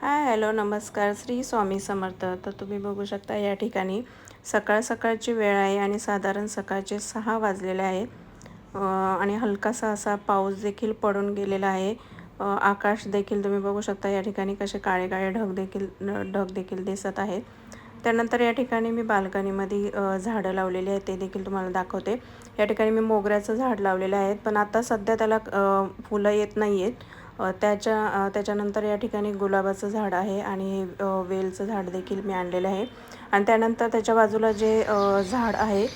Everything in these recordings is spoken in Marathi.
हाय, हॅलो, नमस्कार. श्री स्वामी समर्थ. तर तुम्ही बघू शकता या ठिकाणी सकाळची वेळ आहे आणि साधारण सकाळचे 6 वाजलेले आहे. आणि हलकासा असा पाऊस देखील पडून गेलेला आहे. आकाश देखील तुम्ही बघू शकता या ठिकाणी कसे काळे काळे ढग देखील दिसत आहेत. त्यानंतर या ठिकाणी मी बाल्कनीमध्ये झाडं लावलेली आहेत ते देखील तुम्हाला दाखवते. या ठिकाणी मी मोगऱ्याचं झाड लावलेलं आहे, पण आता सध्या त्याला फुलं येत नाही आहेत. त्याच्यानंतर या ठिकाणी गुलाबाचं झाड आहे आणि वेलचं झाड देखील मी आणलेलं आहे. आणि त्यानंतर त्याच्या बाजूला जे झाड आहे,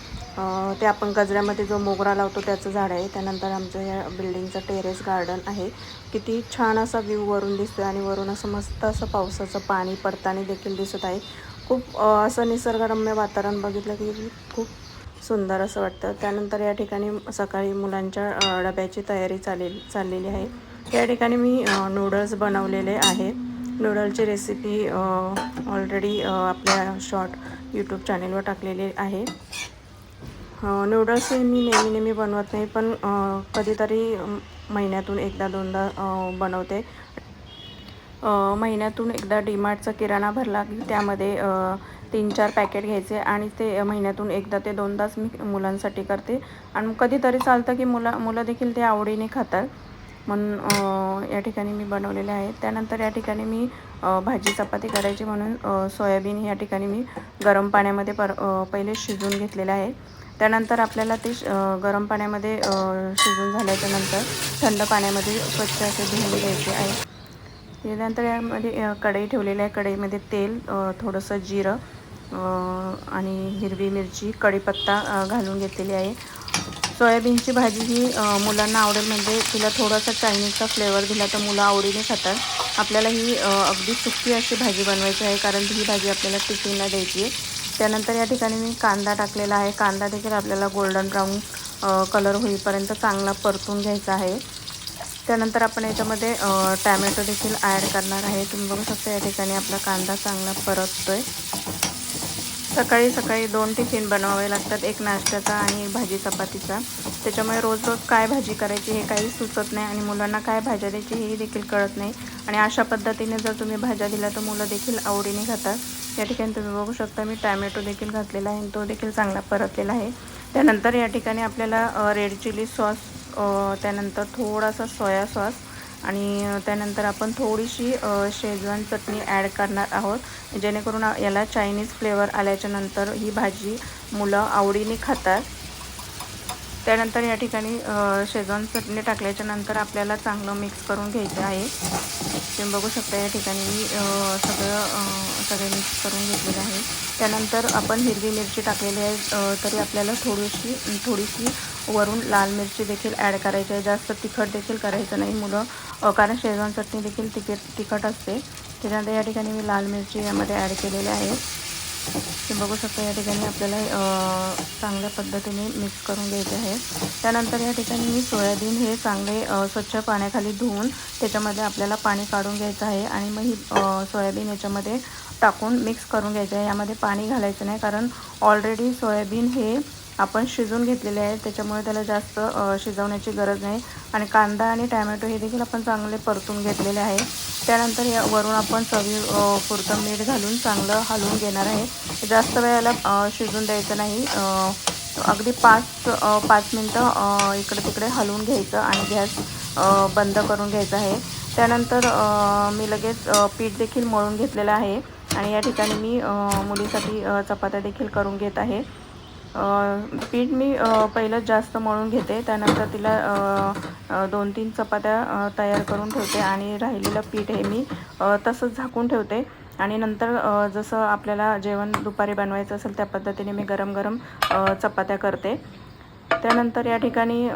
ते आपण गजऱ्यामध्ये जो मोगरा लावतो त्याचं झाड आहे. त्यानंतर आमचं या बिल्डिंगचं टेरेस गार्डन आहे. किती छान असा व्ह्यू वरून दिसतो आणि वरून असं मस्त असं पावसाचं पाणी पडताना देखील दिसत आहे. खूप असं निसर्गरम्य वातावरण बघितलं की खूप सुंदर असं वाटतं. त्यानंतर या ठिकाणी सकाळी मुलांच्या डब्याची तयारी चाललेली आहे. या ठिकाणी मी नूडल्स बनवलेले आहेत. नूडलची रेसिपी ऑलरेडी आपल्या शॉर्ट यूट्यूब चॅनेलवर टाकलेली आहे. नूडल्स हे मी नेहमी बनवत नाही, पण कधीतरी महिन्यातून एकदा दोनदा बनवते. महिन्यातून एकदा डीमार्टचा किराणा भरला की त्यामध्ये 3-4 पॅकेट घ्यायचे आणि ते महिन्यातून एकदा ते दोनदाच मी मुलांसाठी करते. आणि कधीतरी चालतं की मुलं देखील ते आवडीने खातात, म्हणून या ठिकाणी मी बनवलेले आहे. त्यानंतर या ठिकाणी मी भाजी चपाती करायची म्हणून सोयाबीन या ठिकाणी मी गरम पाण्यामध्ये पहिले शिजवून घेतलेलं आहे. त्यानंतर आपल्याला ते गरम पाण्यामध्ये शिजून झाल्याच्यानंतर थंड पाण्यामध्ये स्वच्छ असे धुवून घ्यायचे आहे. त्यानंतर यामध्ये कढई ठेवलेली आहे. कढईमध्ये तेल, थोडंसं जिरं आणि हिरवी मिरची, कढीपत्ता घालून घेतलेली आहे. सोयाबीनची भाजी ही मुलांना आवडेल, म्हणजे तिला थोडासा चायनीजचा फ्लेवर दिला तर मुलं आवडीने खातात. आपल्याला ही अगदी सुकी अशी भाजी बनवायची आहे, कारण ही भाजी आपल्याला टिफिनला द्यायची आहे. त्यानंतर या ठिकाणी मी कांदा टाकलेला आहे. कांदा देखील आपल्याला गोल्डन ब्राऊन कलर होईपर्यंत चांगला परतून घ्यायचा आहे. त्यानंतर आपण याच्यामध्ये टॅमॅटो देखील ॲड करणार आहे. तुम्ही बघू शकता या ठिकाणी आपला कांदा चांगला परततोय. सकाळी 2 टिफिन बनवावे लागतात, एक नाश्त्याचा आणि एक भाजी चपातीचा. त्याच्यामुळे रोज काय भाजी करायची हे काही सुचत नाही आणि मुलांना काय भाज्या द्यायची हे देखील कळत नाही. आणि अशा पद्धतीने जर तुम्ही भाज्या दिल्या तर मुलं देखील आवडीने खातात. या ठिकाणी तुम्ही बघू शकता मी टॅमॅटो देखील घातलेला आहे आणि तो देखील चांगला परतलेला आहे. त्यानंतर या ठिकाणी आपल्याला रेड चिली सॉस, त्यानंतर थोडासा सोया सॉस आणि त्यानंतर आपण थोडीशी शेजवान चटणी ॲड करणार आहोत, जेणेकरून याला चायनीज फ्लेवर आल्याच्यानंतर ही भाजी मुलं आवडीने खातात. त्यानंतर या ठिकाणी शेजवान चटणी टाकल्याच्यानंतर आपल्याला चांगलं मिक्स करून घ्यायचं आहे. तुम्ही बघू शकता या ठिकाणी मी सगळे मिक्स करून घेतलेलं आहे. त्यानंतर आपण हिरवी मिरची टाकलेली आहे, तरी आपल्याला थोडीशी वरून लाल मिरची देखील ॲड करायची आहे. जास्त तिखट देखील करायचं नाही मुलं, कारण शेजवान चटणी देखील तिखट असते. त्याच्यानंतर या ठिकाणी मी लाल मिरची यामध्ये ॲड केलेली आहे. तुम्ही बघू शकता या ठिकाणी आपल्याला चांगल्या पद्धतीने मिक्स करून घ्यायचे आहे. त्यानंतर या ठिकाणी मी सोयाबीन हे चांगले स्वच्छ पाण्याखाली धुवून त्याच्यामध्ये आपल्याला पाणी काढून घ्यायचं आहे आणि मग ही सोयाबीन याच्यामध्ये टाकून मिक्स करून घ्यायचं आहे. यामध्ये पाणी घालायचं नाही, कारण ऑलरेडी सोयाबीन हे आपण शिजवून घेतलेले आहे, त्याच्यामुळे त्याला जास्त शिजवण्याची गरज नाही. आणि कांदा आणि टॅमॅटो हे देखील आपण चांगले परतून घेतलेले आहे. त्यानंतर वरून आपण पुरतं मीठ घालून चांगलं हलवून घेणार आहे. जास्त वेळेला शिजून द्यायचं नाही, अगदी 5 मिनटं इकडे तिकडे हलवून घ्यायचं आणि गॅस बंद करून घ्यायचा आहे. त्यानंतर मी लगेच पीठ देखील मळून घेतलेलं आहे आणि या ठिकाणी मी मुलीसाठी चपात्या देखील करून घेत आहे. पीठ मी पहिलं जास्त मळून घेते, त्यानंतर तिला 2-3 चपात्या तयार करून ठेवते आणि राहिलेलं पीठ हे मी तसंच झाकून ठेवते. आणि नंतर जसं आपल्याला जेवण दुपारी बनवायचं असेल त्या पद्धतीने मी गरम चपात्या करते. त्यानंतर या ठिकाणी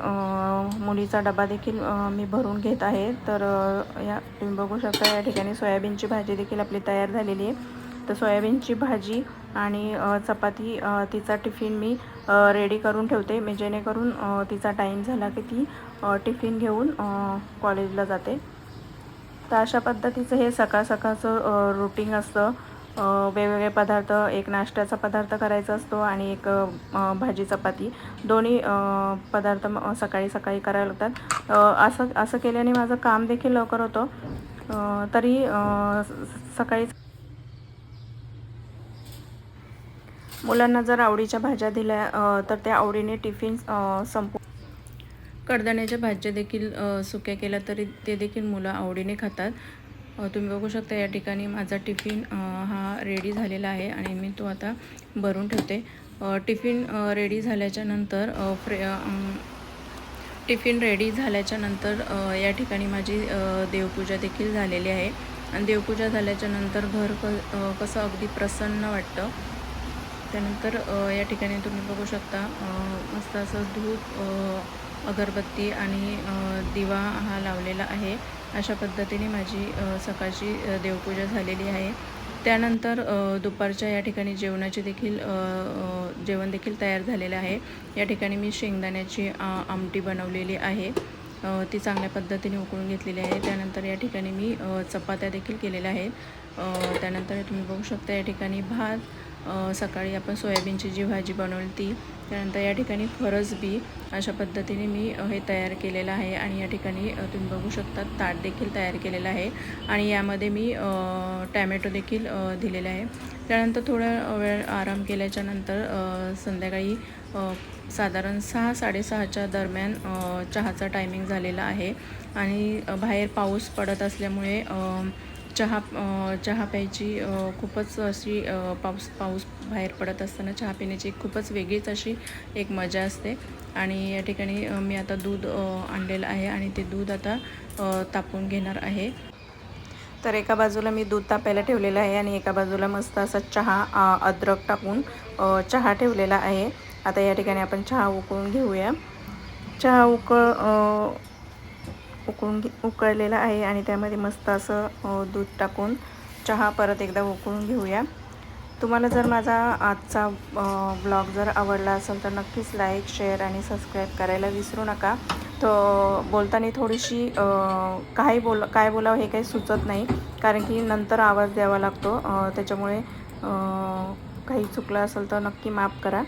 मुलीचा डबा देखील मी भरून घेत आहे. तर तुम्ही बघू शकता या ठिकाणी सोयाबीनची भाजी देखील आपली तयार झालेली आहे. तर सोयाबीनची भाजी आणि चपाती, तिचा टिफिन मी रेडी करून ठेवते, मी जेणेकरून तिचा टाईम झाला की ती टिफिन घेऊन कॉलेजला जाते. तर अशा पद्धतीचं हे सकाळचं रुटीन असतं. वेगवेगळे पदार्थ, एक नाश्त्याचा पदार्थ करायचा असतो आणि एक भाजी चपाती, दोन्ही पदार्थ सकाळी करावे लागतात. असं केल्याने माझं काम देखील लवकर होतं. तरी सकाळी मुलांना जर आवडीच्या भाज्या दिल्या तर त्या आवडीने टिफिन संपू. कडधान्याच्या भाज्या देखील सुक्या केल्या तरी ते देखील मुलं आवडीने खातात. तुम्ही बघू शकता या ठिकाणी माझा टिफिन हा रेडी झालेला आहे आणि मी तो आता भरून ठेवते. टिफिन रेडी झाल्याच्या नंतर टिफिन रेडी झाल्याच्या नंतर या ठिकाणी माझी देवपूजा देखील झालेली आहे आणि देवपूजा झाल्याच्या नंतर घर कसं अगदी प्रसन्न वाटतं. त्यानंतर या ठिकाणी तुम्ही बघू शकता मस्त असं धूप, अगरबत्ती आणि दिवा हा लावलेला आहे. अशा पद्धतीने माझी सकाळची देवपूजा झालेली आहे. त्यानंतर दुपारच्या या ठिकाणी जेवणाची देखील जेवण देखील तयार झालेलं आहे. या ठिकाणी मी शेंगदाण्याची आमटी बनवलेली आहे, ती चांगल्या पद्धतीने उकळून घेतलेली आहे. त्यानंतर या ठिकाणी मी चपात्या देखील केलेल्या आहेत. त्यानंतर तुम्ही बघू शकता या ठिकाणी भात, सकाळी आपण सोयाबीनची जी भाजी बनवली ती, त्यानंतर या ठिकाणी फरसबी, अशा पद्धतीने मी हे तयार केलेलं आहे. आणि या ठिकाणी तुम्ही बघू शकता ताट देखील तयार केलेलं आहे आणि यामध्ये मी टॅमॅटो देखील दिलेले आहे. त्यानंतर थोडा वेळ आराम केल्याच्या नंतर संध्याकाळी साधारण 6-6:30च्या दरम्यान चहाचा टायमिंग झालेला आहे आणि बाहेर पाऊस पडत असल्यामुळे चहा प्यायची खूपच अशी पाऊस बाहेर पडत असताना चहा पिण्याची खूपच वेगळीच अशी एक मजा असते. आणि या ठिकाणी मी आता दूध आणलेलं आहे आणि ते दूध आता तापवून घेणार आहे. तर एका बाजूला मी दूध तापायला ठेवलेलं आहे आणि एका बाजूला मस्त असा चहा अद्रक टाकून चहा ठेवलेला आहे. आता या ठिकाणी आपण चहा उकळून घेऊया. चहा उकळलेला आहे आणि त्यामध्ये मस्त असं दूध टाकून चहा परत एकदा उकळून घेऊया. तुम्हाला जर माझा आजचा ब्लॉग जर आवडला असेल तर नक्कीच लाईक, शेअर आणि सबस्क्राईब करायला विसरू नका. तो बोलताना थोडीशी काय बोलावं हे काही सुचत नाही, कारण की नंतर आवाज द्यावा लागतो. त्याच्यामुळे काही चुकलं असेल तर नक्की माफ करा.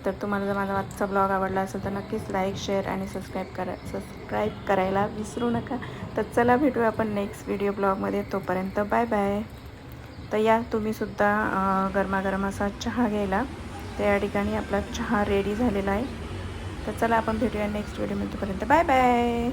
तर तुम्हाला जर माझा आजचा ब्लॉग आवडला असेल तर नक्कीच लाईक, शेअर आणि सबस्क्राईब करायला विसरू नका. तर चला भेटूया आपण नेक्स्ट व्हिडिओ ब्लॉगमध्ये. तोपर्यंत बाय बाय. तर या तुम्हीसुद्धा गरमागरम असा चहा घ्यायला. तर या ठिकाणी आपला चहा रेडी झालेला आहे. तर चला आपण भेटूया नेक्स्ट व्हिडिओमध्ये. तोपर्यंत बाय बाय.